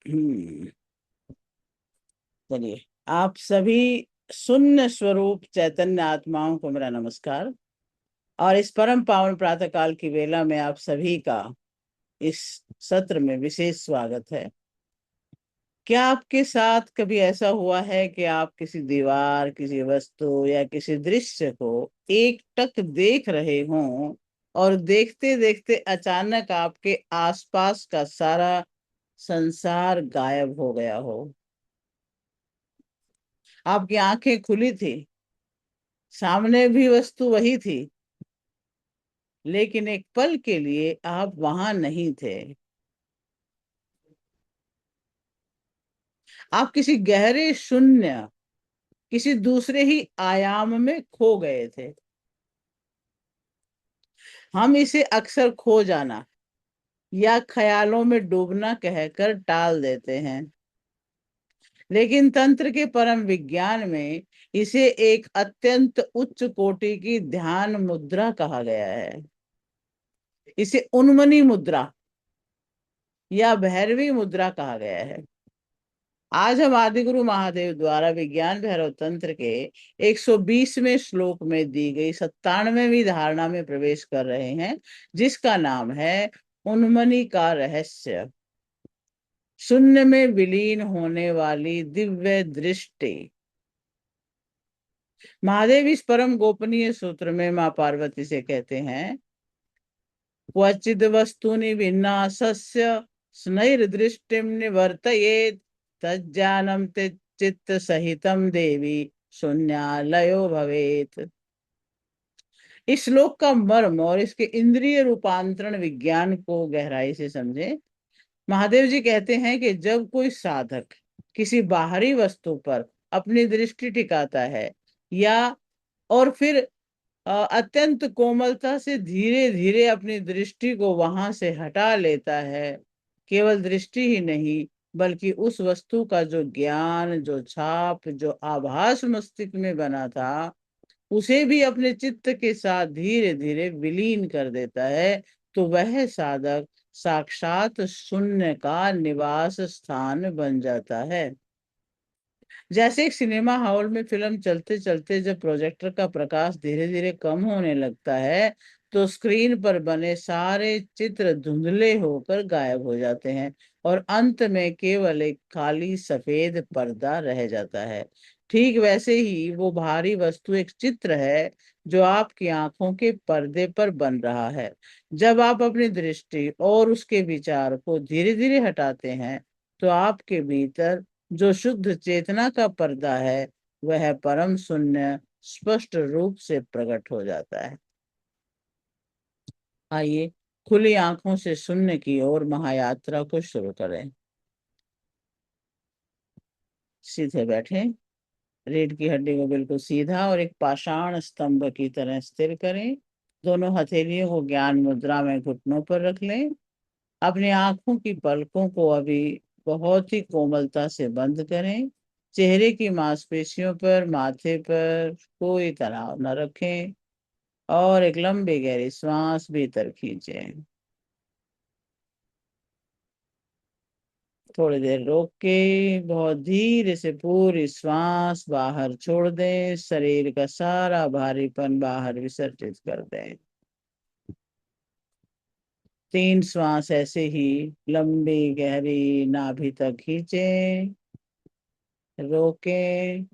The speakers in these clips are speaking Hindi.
हम्म, चलिए। आप सभी शून्य स्वरूप चैतन्य आत्माओं को मेरा नमस्कार। और इस परम पावन प्रातः काल की वेला में आप सभी का इस सत्र में विशेष स्वागत है। क्या आपके साथ कभी ऐसा हुआ है कि आप किसी दीवार, किसी वस्तु या किसी दृश्य को एक टक देख रहे हों और देखते देखते अचानक आपके आसपास का सारा संसार गायब हो गया हो? आपकी आंखें खुली थी, सामने भी वस्तु वही थी, लेकिन एक पल के लिए आप वहां नहीं थे। आप किसी गहरे शून्य, किसी दूसरे ही आयाम में खो गए थे। हम इसे अक्सर खो जाना या ख्यालों में डूबना कहकर टाल देते हैं, लेकिन तंत्र के परम विज्ञान में इसे एक अत्यंत उच्च कोटि की ध्यान मुद्रा कहा गया है। इसे उन्मनी मुद्रा या भैरवी मुद्रा कहा गया है। आज हम आदिगुरु महादेव द्वारा विज्ञान भैरव तंत्र के 120वें श्लोक में दी गई 97वीं धारणा में प्रवेश कर रहे हैं, जिसका नाम है उन्मनी का रहस्य। शून्य में विलीन होने वाली दिव्य दृष्टि। महादेव इस परम गोपनीय सूत्र में माँ पार्वती से कहते हैं, क्वचिद वस्तुनि विन्यासस्य स्नैर्दृष्टिं निवर्तयेत् तज्ज्ञानं ते चित्त सहितं देवी शून्यालयो भवेत्। इस श्लोक का मर्म और इसके इंद्रिय रूपांतरण विज्ञान को गहराई से समझे। महादेव जी कहते हैं कि जब कोई साधक किसी बाहरी वस्तु पर अपनी दृष्टि टिकाता है या और फिर अत्यंत कोमलता से धीरे धीरे अपनी दृष्टि को वहां से हटा लेता है, केवल दृष्टि ही नहीं बल्कि उस वस्तु का जो ज्ञान, जो छाप, जो आभास मस्तिष्क में बना था, उसे भी अपने चित्त के साथ धीरे धीरे विलीन कर देता है, तो वह साधक साक्षात शून्य का निवास स्थान बन जाता है। जैसे एक सिनेमा हॉल में फिल्म चलते चलते जब प्रोजेक्टर का प्रकाश धीरे धीरे कम होने लगता है, तो स्क्रीन पर बने सारे चित्र धुंधले होकर गायब हो जाते हैं और अंत में केवल एक खाली सफेद पर्दा रह जाता है। ठीक वैसे ही वो भारी वस्तु एक चित्र है जो आपकी आंखों के पर्दे पर बन रहा है। जब आप अपनी दृष्टि और उसके विचार को धीरे धीरे हटाते हैं, तो आपके भीतर जो शुद्ध चेतना का पर्दा है, वह परम शून्य स्पष्ट रूप से प्रकट हो जाता है। आइए, खुली आंखों से शून्य की ओर महायात्रा को शुरू करें। सीधे बैठे, रीढ़ की हड्डी को बिल्कुल सीधा और एक पाषाण स्तंभ की तरह स्थिर करें। दोनों हथेलियों को ज्ञान मुद्रा में घुटनों पर रख लें। अपनी आंखों की पलकों को अभी बहुत ही कोमलता से बंद करें। चेहरे की मांसपेशियों पर, माथे पर कोई तनाव न रखें और एक लंबी गहरी श्वास भीतर खींचें। थोड़ी देर रोक के बहुत धीरे से पूरी श्वास बाहर छोड़ दें। शरीर का सारा भारीपन बाहर विसर्जित कर दें। 3 श्वास ऐसे ही लंबी गहरी नाभि तक खींचें, रोकें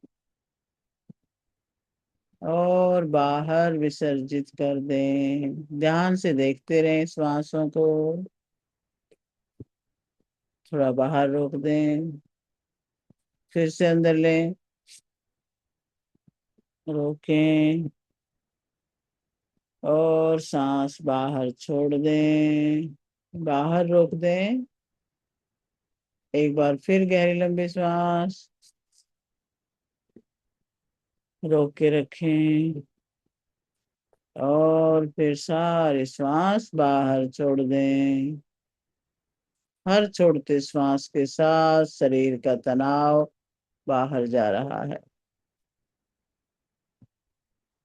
और बाहर विसर्जित कर दें। ध्यान से देखते रहें श्वासों को। थोड़ा बाहर रोक दें, फिर से अंदर लें, रोकें और सांस बाहर छोड़ दें। बाहर रोक दें, एक बार फिर गहरी लंबी श्वास, रोक के रखें और फिर सारी श्वास बाहर छोड़ दें। हर छोड़ते श्वास के साथ शरीर का तनाव बाहर जा रहा है।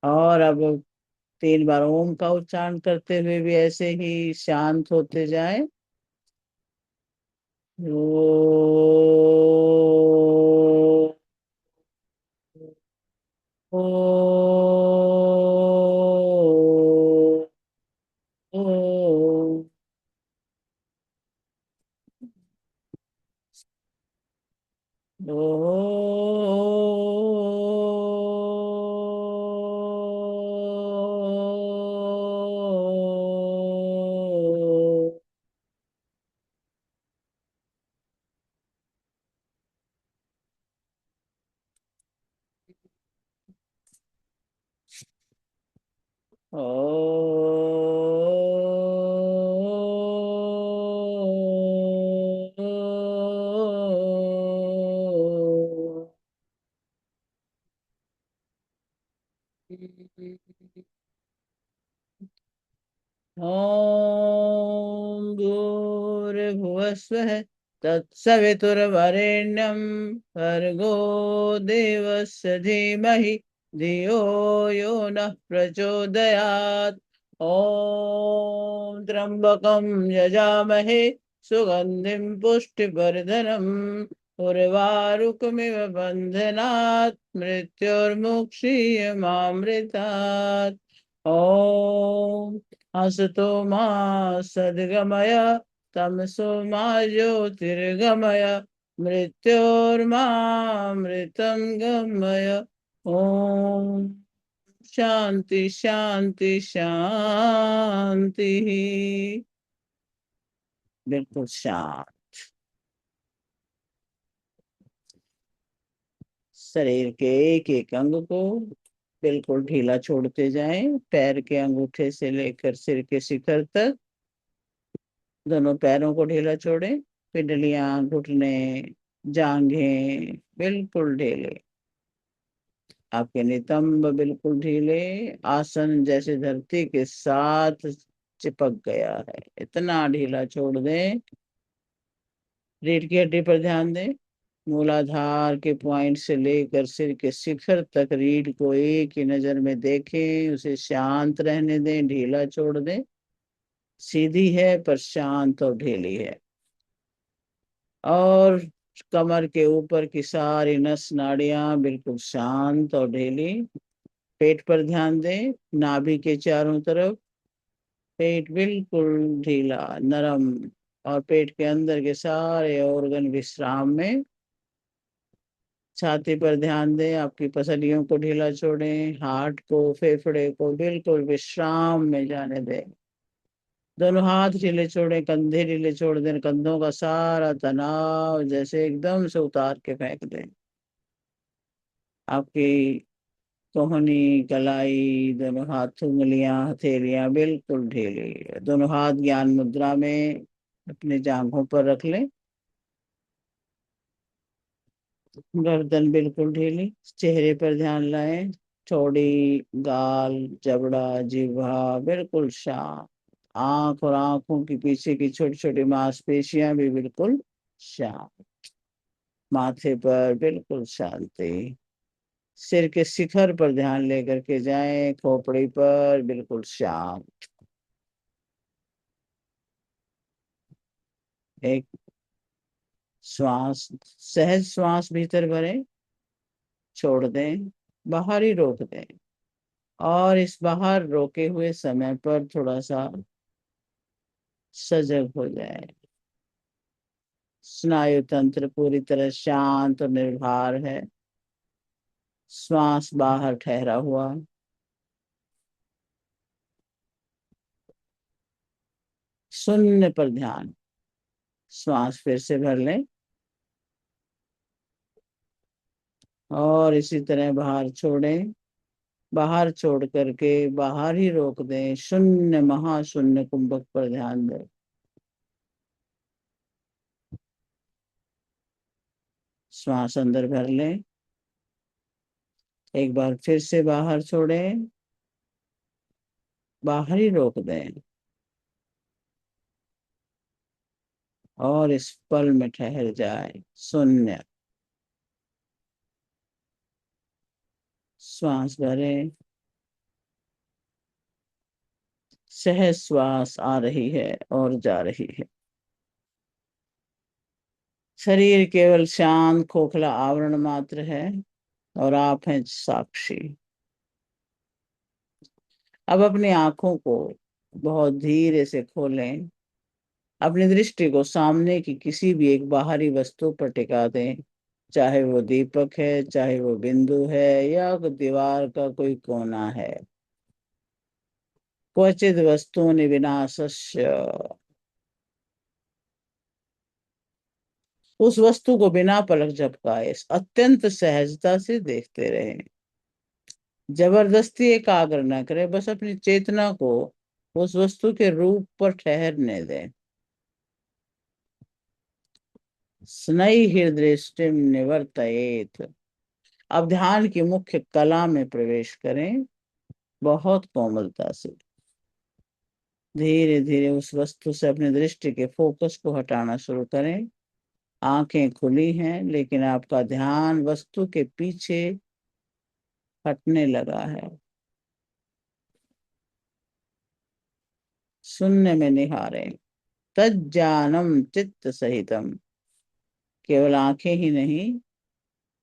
और अब 3 बार ओम का उच्चारण करते हुए भी ऐसे ही शांत होते जाएं। ओ, ओ, ओ, ॐ भूर्भुवस्वः तत्सवितुर्वरेण्यं भर्गो देवस्य धीमहि धियो यो नः प्रचोदयात्। ॐ त्र्यम्बकं यजामहे सुगन्धिं पुष्टिवर्धनम् उर्वारुकमिव बन्धनात् मृत्योर्मुक्षीयमामृतात्। ॐ असतो मा सद्गमय तमसो मा ज्योतिर्गमय मृत्योर्मामृतं गमय। ओम शांति शांति शांति। बिल्कुल शांत। शरीर के एक एक अंग को बिल्कुल ढीला छोड़ते जाएं। पैर के अंगूठे से लेकर सिर के शिखर तक दोनों पैरों को ढीला छोड़ें। पिंडलियां, घुटने, जांघें बिल्कुल ढीले। आपके नितंब बिल्कुल ढीले। आसन जैसे धरती के साथ चिपक गया है, इतना ढीला छोड़ दें। रीढ़ की हड्डी पर ध्यान दें। मूलाधार के पॉइंट से लेकर सिर के शिखर तक रीढ़ को एक ही नजर में देखें, उसे शांत रहने दें, ढीला छोड़ दें। सीधी है पर शांत और ढीली है। और कमर के ऊपर की सारी नस नाड़ियां बिल्कुल शांत और ढीली। पेट पर ध्यान दें, नाभि के चारों तरफ पेट बिल्कुल ढीला नरम। और पेट के अंदर के सारे ऑर्गन विश्राम में। छाती पर ध्यान दें, आपकी पसलियों को ढीला छोड़ें, हार्ट को, फेफड़े को बिल्कुल विश्राम में जाने दें। दोनों हाथ ढीले छोड़ें, कंधे ढीले छोड़ दें, कंधों का सारा तनाव जैसे एकदम से उतार के फेंक दें। आपकी कोहनी, कलाई, दोनों हाथ, उंगलियां, हथेलियां बिल्कुल ढीली। दोनों हाथ ज्ञान मुद्रा में अपने जांघों पर रख लें। गर्दन बिल्कुल ढीली। चेहरे पर ध्यान लाएं। ठोड़ी, गाल, जबड़ा, जिह्वा बिल्कुल शांत। आंख और आंखों के पीछे की छोटी छोटी मांसपेशियां भी बिल्कुल शांत। माथे पर बिल्कुल शांति। सिर के शिखर पर ध्यान लेकर के जाएं, खोपड़ी पर बिल्कुल शांत। एक श्वास, सहज श्वास भीतर भरें, छोड़ दें, बाहर ही रोक दें। और इस बाहर रोके हुए समय पर थोड़ा सा सजग हो जाए। स्नायु तंत्र पूरी तरह शांत और निर्भर है। श्वास बाहर ठहरा हुआ। शून्य पर ध्यान। श्वास फिर से भर लें और इसी तरह बाहर छोड़ें। बाहर छोड़ करके बाहर ही रोक दें। शून्य, महाशून्य कुंभक पर ध्यान दें। श्वास अंदर भर लें, एक बार फिर से बाहर छोड़ें, बाहर ही रोक दें और इस पल में ठहर जाए। शून्य। श्वास भरें। सहज श्वास आ रही है और जा रही है। शरीर केवल शांत खोखला आवरण मात्र है और आप हैं साक्षी। अब अपनी आंखों को बहुत धीरे से खोलें। अपनी दृष्टि को सामने की किसी भी एक बाहरी वस्तु पर टिका दें, चाहे वो दीपक है, चाहे वो बिंदु है, या दीवार का कोई कोना है। क्वचित वस्तूनि विनाशस्य, उस वस्तु को बिना पलक झपकाए अत्यंत सहजता से देखते रहें। जबरदस्ती एकाग्र न करें, बस अपनी चेतना को उस वस्तु के रूप पर ठहरने दें। स्नैहिर्दृष्टिम निवर्तयेत। अब ध्यान की मुख्य कला में प्रवेश करें, बहुत कोमलता से। धीरे धीरे उस वस्तु से अपनी दृष्टि के फोकस को हटाना शुरू करें। आंखें खुली हैं, लेकिन आपका ध्यान वस्तु के पीछे हटने लगा है। शून्य में निहारें। तज्ज्ञानम चित्त सहितम। केवल आंखें ही नहीं,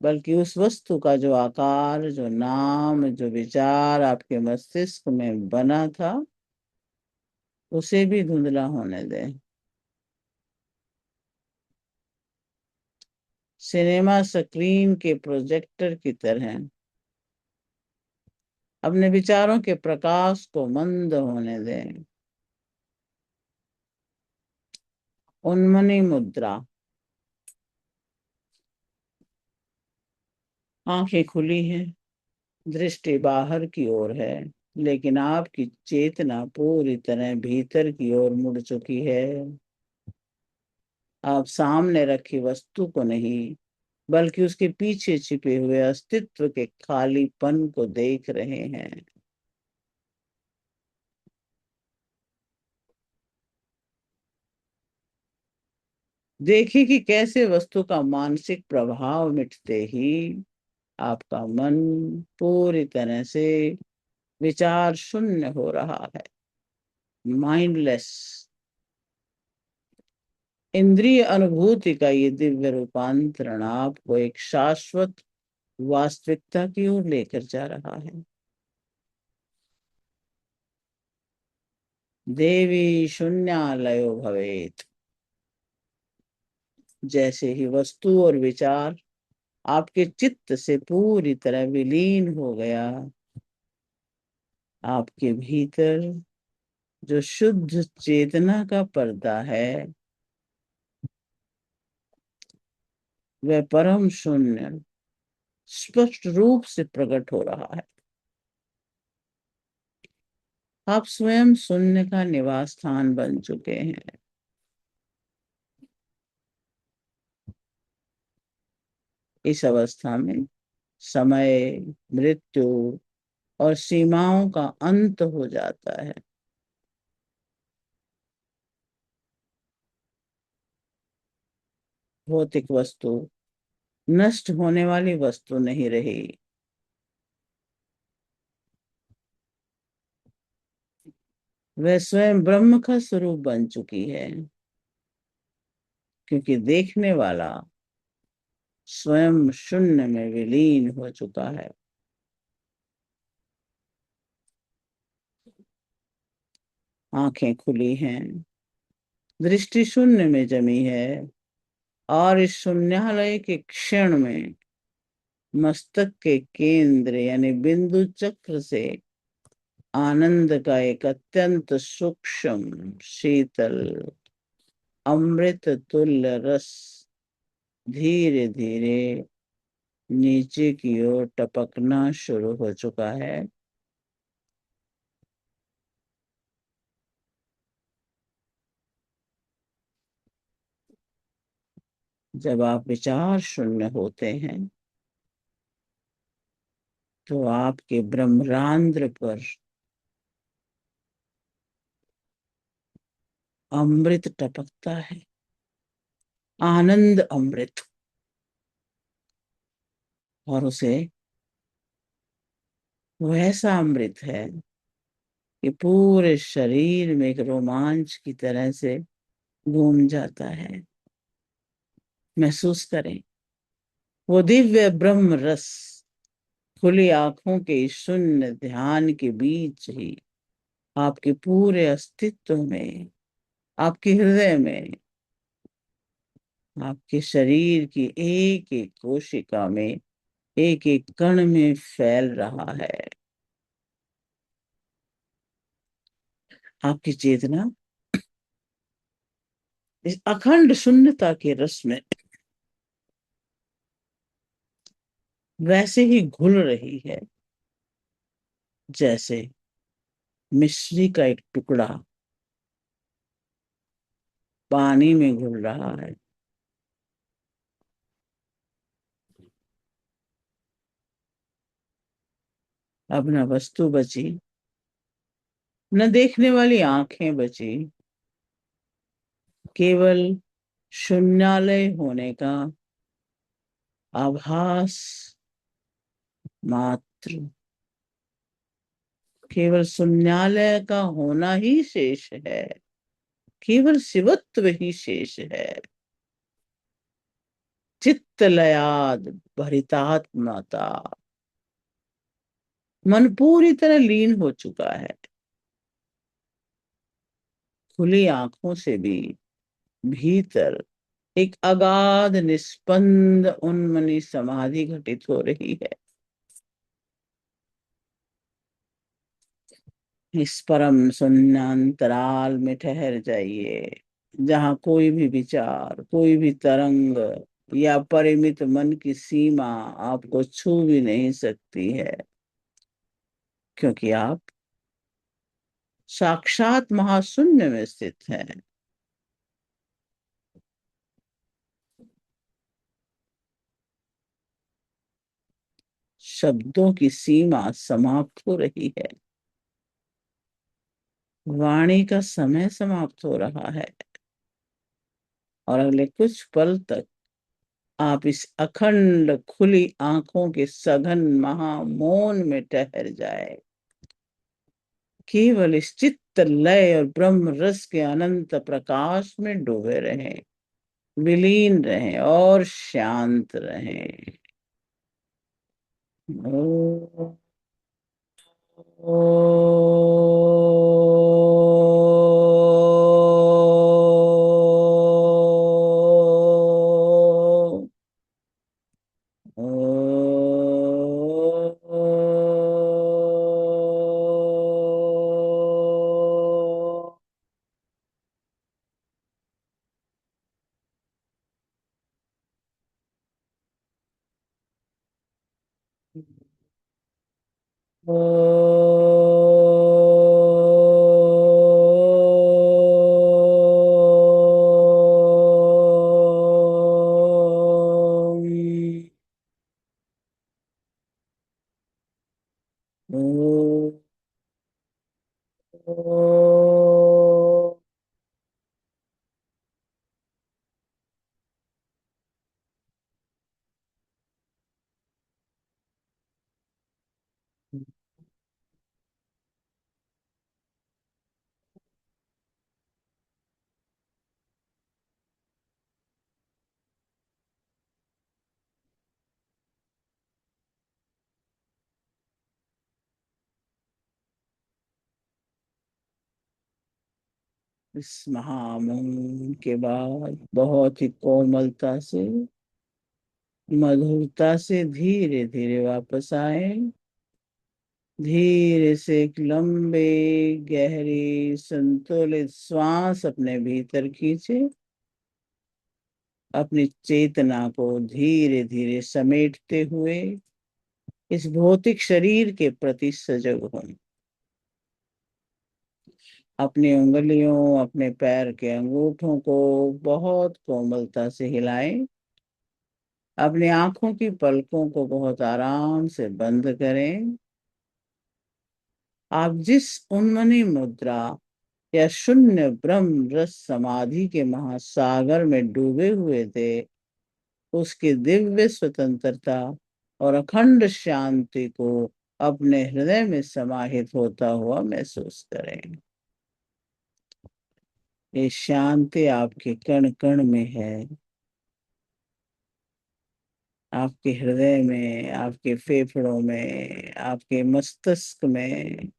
बल्कि उस वस्तु का जो आकार, जो नाम, जो विचार आपके मस्तिष्क में बना था, उसे भी धुंधला होने दें। सिनेमा स्क्रीन के प्रोजेक्टर की तरह अपने विचारों के प्रकाश को मंद होने दें। उन्मनी मुद्रा। आंखें खुली हैं, दृष्टि बाहर की ओर है, लेकिन आपकी चेतना पूरी तरह भीतर की ओर मुड़ चुकी है। आप सामने रखी वस्तु को नहीं, बल्कि उसके पीछे छिपे हुए अस्तित्व के खालीपन को देख रहे हैं। देखिए कि कैसे वस्तु का मानसिक प्रभाव मिटते ही आपका मन पूरी तरह से विचार शून्य हो रहा है। माइंडलेस। इंद्रिय अनुभूति का ये दिव्य रूपांतरण आपको एक शाश्वत वास्तविकता की ओर लेकर जा रहा है। देवी शून्यालयो भवेत। जैसे ही वस्तु और विचार आपके चित्त से पूरी तरह विलीन हो गया, आपके भीतर जो शुद्ध चेतना का पर्दा है, वह परम शून्य स्पष्ट रूप से प्रकट हो रहा है। आप स्वयं शून्य का निवास स्थान बन चुके हैं। इस अवस्था में समय, मृत्यु और सीमाओं का अंत हो जाता है। भौतिक वस्तु नष्ट होने वाली वस्तु नहीं रही। वह स्वयं ब्रह्म का स्वरूप बन चुकी है, क्योंकि देखने वाला स्वयं शून्य में विलीन हो चुका है। आंखें खुली हैं, दृष्टि शून्य में जमी है, और इस शून्यालय के क्षण में मस्तक के केंद्र यानी बिंदु चक्र से आनंद का एक अत्यंत सूक्ष्म, शीतल, अमृत तुल्य रस धीरे धीरे नीचे की ओर टपकना शुरू हो चुका है। जब आप विचार शून्य होते हैं, तो आपके ब्रह्मरांध्र पर अमृत टपकता है। आनंद अमृत। और उसे वैसा अमृत है कि पूरे शरीर में एक रोमांच की तरह से घूम जाता है। महसूस करें। वो दिव्य ब्रह्म रस खुली आंखों के शून्य ध्यान के बीच ही आपके पूरे अस्तित्व में, आपके हृदय में, आपके शरीर की एक एक कोशिका में, एक एक कण में फैल रहा है। आपकी चेतना इस अखंड शून्यता के रस में वैसे ही घुल रही है जैसे मिश्री का एक टुकड़ा पानी में घुल रहा है। अब न वस्तु बची, न देखने वाली आंखें बची, केवल शून्यालय होने का आभास मात्र। केवल शून्यालय का होना ही शेष है, केवल शिवत्व ही शेष है। चित्तलयाद भरितात्मता, मन पूरी तरह लीन हो चुका है। खुली आंखों से भी भीतर एक अगाध निस्पंद उन्मनी समाधि घटित हो रही है। इस परम शून्यांतराल में ठहर जाइए, जहाँ कोई भी विचार, कोई भी तरंग या परिमित मन की सीमा आपको छू भी नहीं सकती है, क्योंकि आप साक्षात महाशून्य में स्थित हैं। शब्दों की सीमा समाप्त हो रही है, वाणी का समय समाप्त हो रहा है, और अगले कुछ पल तक आप इस अखंड खुली आंखों के सघन महामौन में ठहर जाए। केवल इस चित्त लय और ब्रह्म रस के अनंत प्रकाश में डूबे रहें, विलीन रहें और शांत रहें। ओ, ओ, इस महामौन के बाद बहुत ही कोमलता से, मधुरता से धीरे धीरे वापस आए। धीरे से एक लंबे गहरी संतुलित श्वास अपने भीतर खींचे। अपनी चेतना को धीरे धीरे समेटते हुए इस भौतिक शरीर के प्रति सजग हों। अपनी उंगलियों, अपने पैर के अंगूठों को बहुत कोमलता से हिलाएं। अपनी आंखों की पलकों को बहुत आराम से बंद करें। आप जिस उन्मनी मुद्रा या शून्य ब्रह्म रस समाधि के महासागर में डूबे हुए थे, उसकी दिव्य स्वतंत्रता और अखंड शांति को अपने हृदय में समाहित होता हुआ महसूस करें। ये शांति आपके कण कण में है, आपके हृदय में, आपके फेफड़ों में, आपके मस्तिष्क में।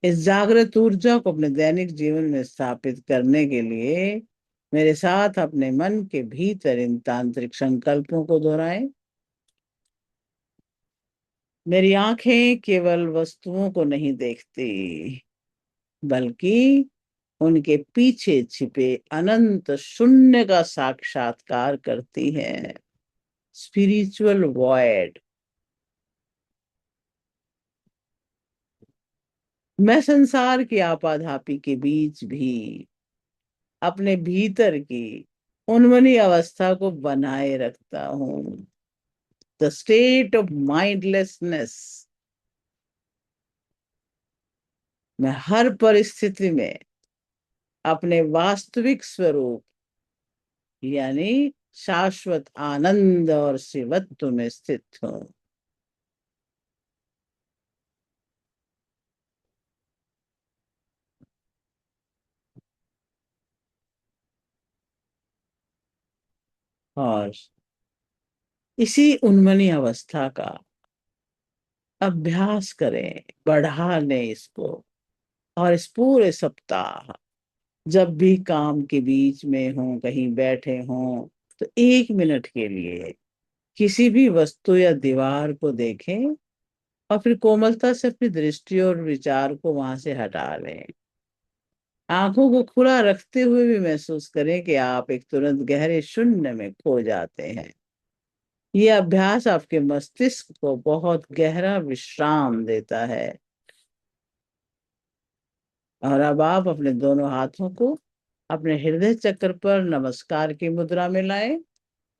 इस जागृत ऊर्जा को अपने दैनिक जीवन में स्थापित करने के लिए मेरे साथ अपने मन के भीतर इन तांत्रिक संकल्पों को दोहराएं। मेरी आंखें केवल वस्तुओं को नहीं देखती, बल्कि उनके पीछे छिपे अनंत शून्य का साक्षात्कार करती है। Spiritual void. मैं संसार की आपाधापी के बीच भी अपने भीतर की उन्मनी अवस्था को बनाए रखता हूँ। The state of mindlessness. मैं हर परिस्थिति में अपने वास्तविक स्वरूप यानी शाश्वत आनंद और शिवत्व में स्थित हूँ। और इसी उन्मनी अवस्था का अभ्यास करें, बढ़ा लें इसको। और इस पूरे सप्ताह जब भी काम के बीच में हों, कहीं बैठे हों, तो 1 मिनट के लिए किसी भी वस्तु या दीवार को देखें और फिर कोमलता से अपनी दृष्टि और विचार को वहां से हटा लें। आंखों को खुला रखते हुए भी महसूस करें कि आप एक तुरंत गहरे शून्य में खो जाते हैं। ये अभ्यास आपके मस्तिष्क को बहुत गहरा विश्राम देता है। और अब आप अपने दोनों हाथों को अपने हृदय चक्र पर नमस्कार की मुद्रा में लाएं।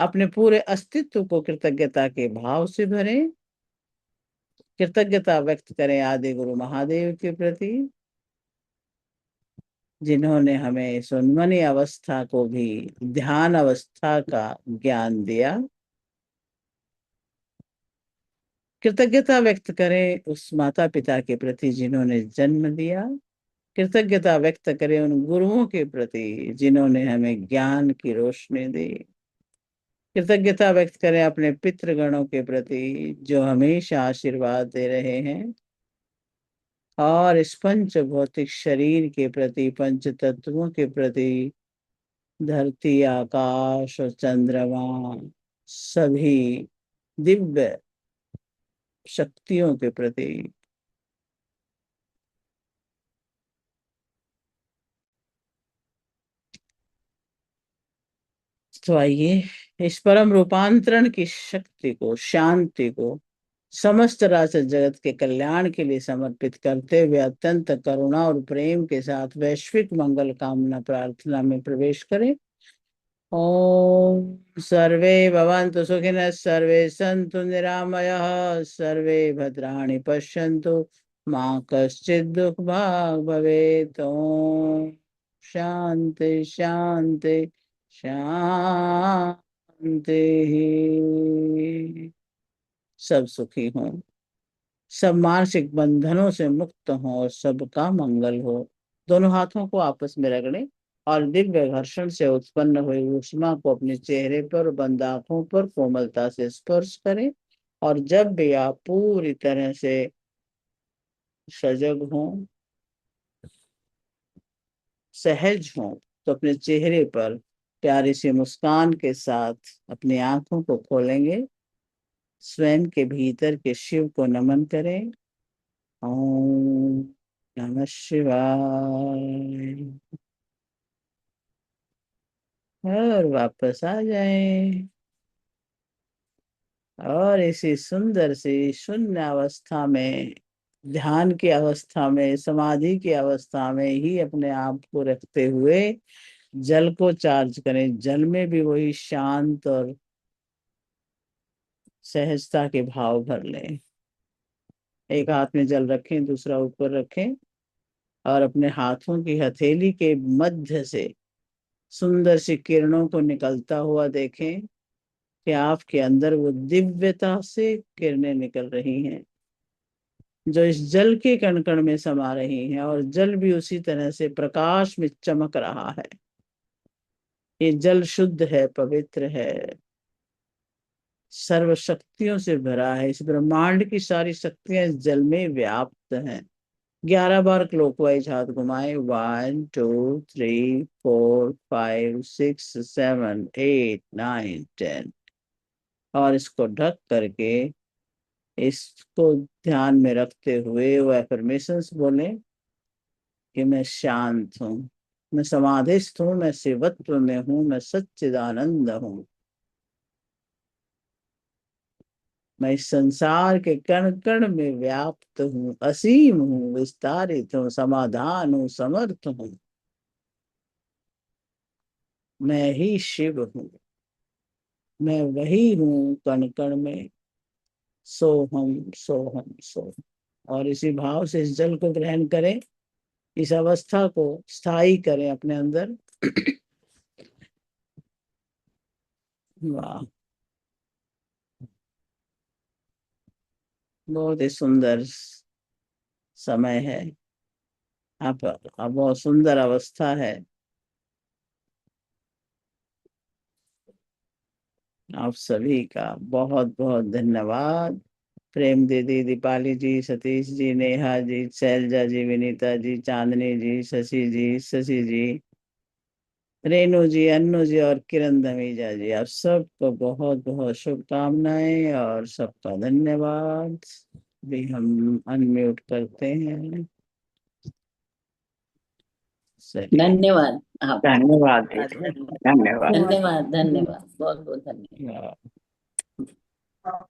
अपने पूरे अस्तित्व को कृतज्ञता के भाव से भरें। कृतज्ञता व्यक्त करें आदि गुरु महादेव के प्रति, जिन्होंने हमें इस उन्मनी अवस्था को भी ध्यान अवस्था का ज्ञान दिया। कृतज्ञता व्यक्त करें उस माता पिता के प्रति जिन्होंने जन्म दिया। कृतज्ञता व्यक्त करें उन गुरुओं के प्रति जिन्होंने हमें ज्ञान की रोशनी दी। कृतज्ञता व्यक्त करें अपने पितृगणों के प्रति जो हमेशा आशीर्वाद दे रहे हैं। और इस पंच भौतिक शरीर के प्रति, पंच तत्वों के प्रति, धरती, आकाश और चंद्रमा, सभी दिव्य शक्तियों के प्रति। तो आइए इस परम रूपांतरण की शक्ति को, शांति को समस्त राष्ट्र जगत के कल्याण के लिए समर्पित करते हुए अत्यंत करुणा और प्रेम के साथ वैश्विक मंगल कामना प्रार्थना में प्रवेश करें। ओम सर्वे भवन्तु सुखिनः, सर्वे सन्तु निरामयः, सर्वे भद्राणि पश्यन्तु, मा कश्चित् दुःखभाग् भवेत्। ओम शांति शांति शांति। सब सुखी हों, सब मानसिक बंधनों से मुक्त हों और सबका मंगल हो। दोनों हाथों को आपस में रगड़ें और दिव्य घर्षण से उत्पन्न हुई ऊष्मा को अपने चेहरे पर, बंद आंखों पर कोमलता से स्पर्श करें। और जब भी आप पूरी तरह से सजग हों, सहज हों, तो अपने चेहरे पर प्यारी सी मुस्कान के साथ अपनी आंखों को खोलेंगे। स्वयं के भीतर के शिव को नमन करें। ओम नमः शिवाय। और वापस आ जाएं। और इसी सुंदर सी शून्य अवस्था में, ध्यान की अवस्था में, समाधि की अवस्था में ही अपने आप को रखते हुए जल को चार्ज करें। जल में भी वही शांत और सहजता के भाव भर लें। एक हाथ में जल रखें, दूसरा ऊपर रखें और अपने हाथों की हथेली के मध्य से सुंदर सी किरणों को निकलता हुआ देखें कि आपके अंदर वो दिव्यता से किरणें निकल रही हैं जो इस जल के कण कण में समा रही हैं। और जल भी उसी तरह से प्रकाश में चमक रहा है। ये जल शुद्ध है, पवित्र है। सर्व शक्तियों से भरा है। इस ब्रह्मांड की सारी शक्तियां इस जल में व्याप्त हैं। 11 बार क्लॉकवाइज हाथ घुमाए, 1 2 3 4 5 6 7 8 9 10, और इसको ढक करके इसको ध्यान में रखते हुए वो एफर्मेशंस बोले कि मैं शांत हूँ, मैं समाधिस्थ हूँ, मैं शिवत्व में हूँ, मैं सच्चिदानंद हूँ, मैं इस संसार के कण कण में व्याप्त हूँ, असीम हूँ, विस्तारित हूँ, समाधान हूँ, समर्थ हूँ, मैं ही शिव हूँ, मैं वही हूँ कण कण में, सोहम सोहम सोहम। और इसी भाव से इस जल को ग्रहण करें, इस अवस्था को स्थायी करें अपने अंदर। वाह, बहुत ही सुंदर समय है। अब बहुत सुंदर अवस्था है। आप सभी का बहुत बहुत धन्यवाद। प्रेम दीदी, दीपाली जी, सतीश जी, नेहा जी, शैलजा जी, विनीता जी, चांदनी जी, शशि जी, रेणु जी, अन्नू जी और किरण धमीजा जी, आप सबको बहुत बहुत शुभकामनाएं और सबका धन्यवाद। भी हम अनम्यूट करते हैं। चलिए, धन्यवाद आपका। धन्यवाद दीदी, धन्यवाद। धन्यवाद, धन्यवाद, बहुत बहुत धन्यवाद। हाँ।